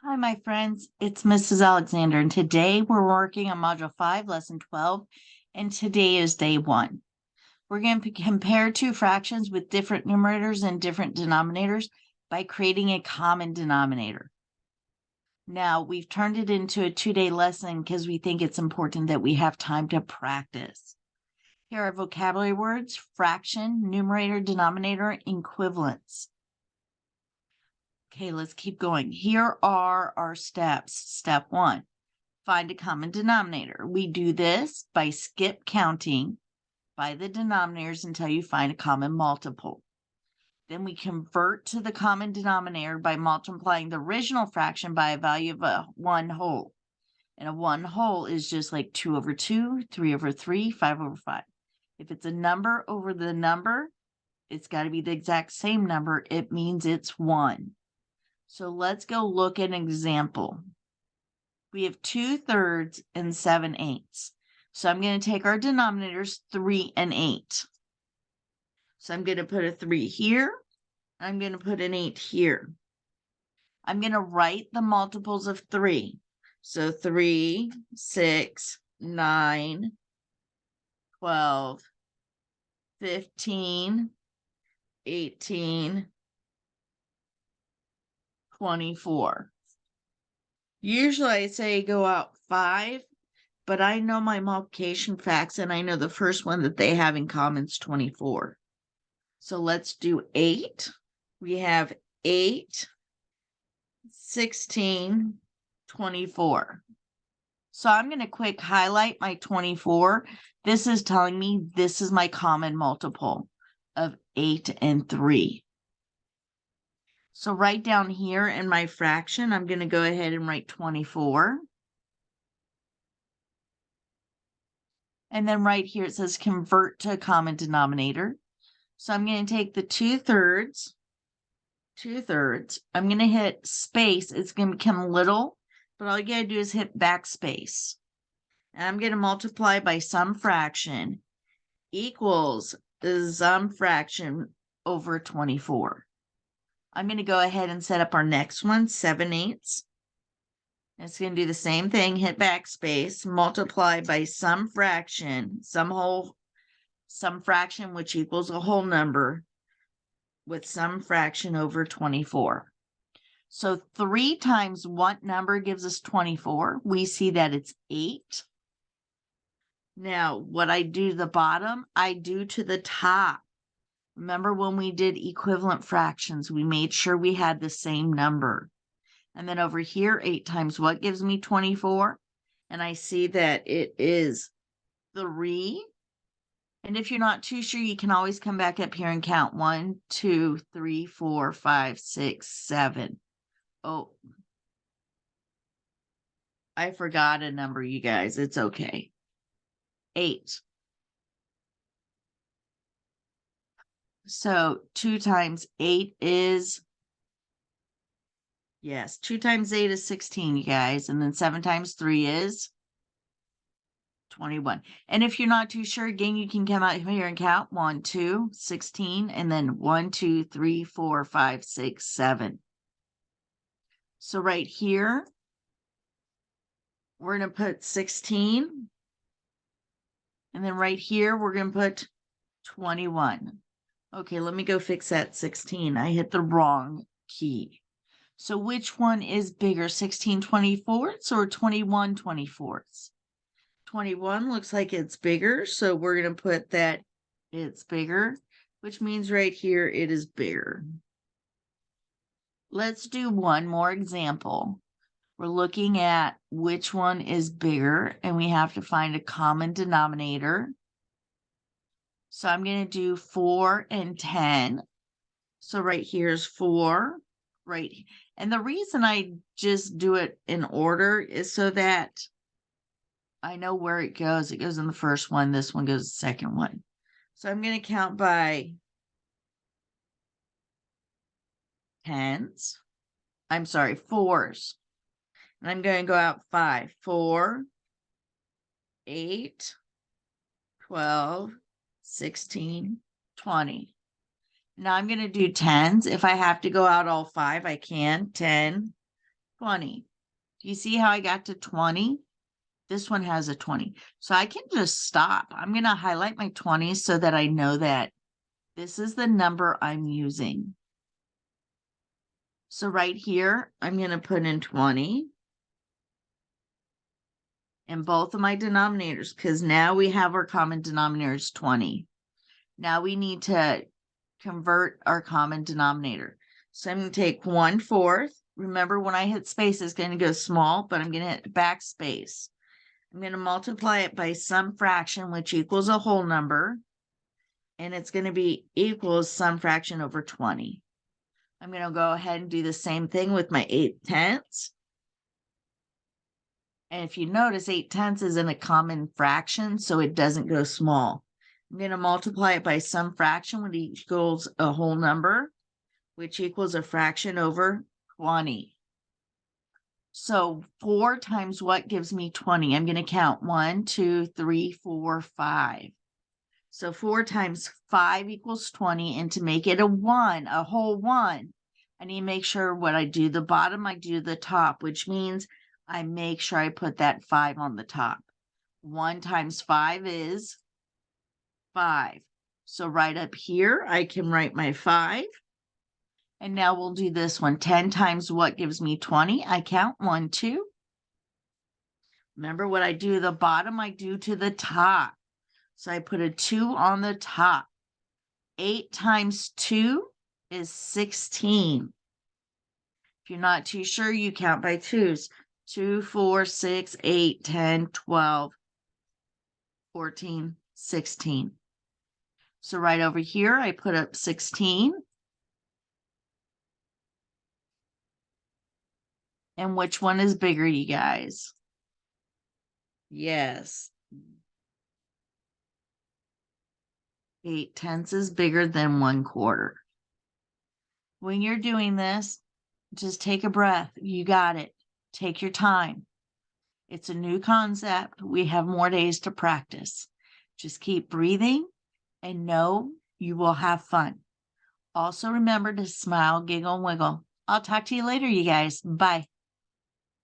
Hi, my friends. It's Mrs. Alexander, and today we're working on Module 5, Lesson 12, and today is day 1. We're going to compare two fractions with different numerators and different denominators by creating a common denominator. Now, we've turned it into a 2-day lesson because we think it's important that we have time to practice. Here are vocabulary words: fraction, numerator, denominator, equivalence. Okay, let's keep going. Here are our steps. Step 1, find a common denominator. We do this by skip counting by the denominators until you find a common multiple. Then we convert to the common denominator by multiplying the original fraction by a value of a 1 whole. And a 1 whole is just like 2 over 2, 3 over 3, 5 over 5. If it's a number over the number, it's got to be the exact same number. It means it's 1. So let's go look at an example. We have 2/3 and 7/8. So I'm going to take our denominators 3 and 8. So I'm going to put a 3 here. I'm going to put an 8 here. I'm going to write the multiples of 3. So 3, 6, 9, 12, 15, 18, 24. Usually I say go out 5, but I know my multiplication facts and I know the first one that they have in common is 24. So let's do 8. We have 8, 16, 24. So I'm going to quick highlight my 24. This is telling me this is my common multiple of 8 and 3. So right down here in my fraction, I'm going to go ahead and write 24. And then right here it says convert to a common denominator. So I'm going to take the 2/3. I'm going to hit space. It's going to become little, but all you got to do is hit backspace. And I'm going to multiply by some fraction equals some fraction over 24. I'm going to go ahead and set up our next one, 7/8. It's going to do the same thing, hit backspace, multiply by some fraction, some fraction which equals a whole number with some fraction over 24. So 3 times what number gives us 24? We see that it's 8. Now, what I do to the bottom, I do to the top. Remember when we did equivalent fractions, we made sure we had the same number. And then over here, 8 times what gives me 24? And I see that it is 3. And if you're not too sure, you can always come back up here and count 1, 2, 3, 4, 5, 6, 7. Oh, I forgot a number, you guys. It's okay. 8. So 2 times 8 is, yes, 2 times 8 is 16, you guys. And then 7 times 3 is 21. And if you're not too sure, again, you can come out here and count 1, 2, 16, and then 1, 2, 3, 4, 5, 6, 7. So right here, we're going to put 16. And then right here, we're going to put 21. Okay, let me go fix that 16. I hit the wrong key. So which one is bigger, 16/24 or 21/24? 21 looks like it's bigger, so we're going to put that it's bigger, which means right here it is bigger. Let's do one more example. We're looking at which one is bigger, and we have to find a common denominator. So I'm going to do 4 and 10. So right here is 4, right? And the reason I just do it in order is so that I know where it goes. It goes in the first one. This one goes the second one. So I'm going to count by tens. I'm sorry, 4s. And I'm going to go out 5. 4, 8, 12, 16, 20. Now I'm going to do 10s. If I have to go out all 5, I can. 10, 20. Do you see how I got to 20? This one has a 20. So I can just stop. I'm going to highlight my 20 so that I know that this is the number I'm using. So right here, I'm going to put in 20 in both of my denominators because now we have our common denominator is 20. Now we need to convert our common denominator. So I'm going to take 1/4. Remember, when I hit space, it's going to go small, but I'm going to hit backspace. I'm going to multiply it by some fraction, which equals a whole number. And it's going to be equals some fraction over 20. I'm going to go ahead and do the same thing with my 8/10. And if you notice, 8/10 is in a common fraction, so it doesn't go small. I'm going to multiply it by some fraction, which equals a whole number, which equals a fraction over 20. So 4 times what gives me 20? I'm going to count 1, 2, 3, 4, 5. So 4 times 5 equals 20. And to make it a 1, a whole 1, I need to make sure what I do the bottom, I do the top, which means I make sure I put that 5 on the top. 1 times 5 is 5. So right up here, I can write my 5. And now we'll do this one. 10 times what gives me 20? I count 1, 2. Remember, what I do the bottom, I do to the top. So I put a 2 on the top. 8 times 2 is 16. If you're not too sure, you count by 2s. 2, 4, 6, 8, 10, 12, 14, 16. So right over here, I put up 16. And which one is bigger, you guys? Yes. 8/10 is bigger than 1/4. When you're doing this, just take a breath. You got it. Take your time. It's a new concept. We have more days to practice. Just keep breathing and know you will have fun. Also remember to smile, giggle, and wiggle. I'll talk to you later, you guys. Bye.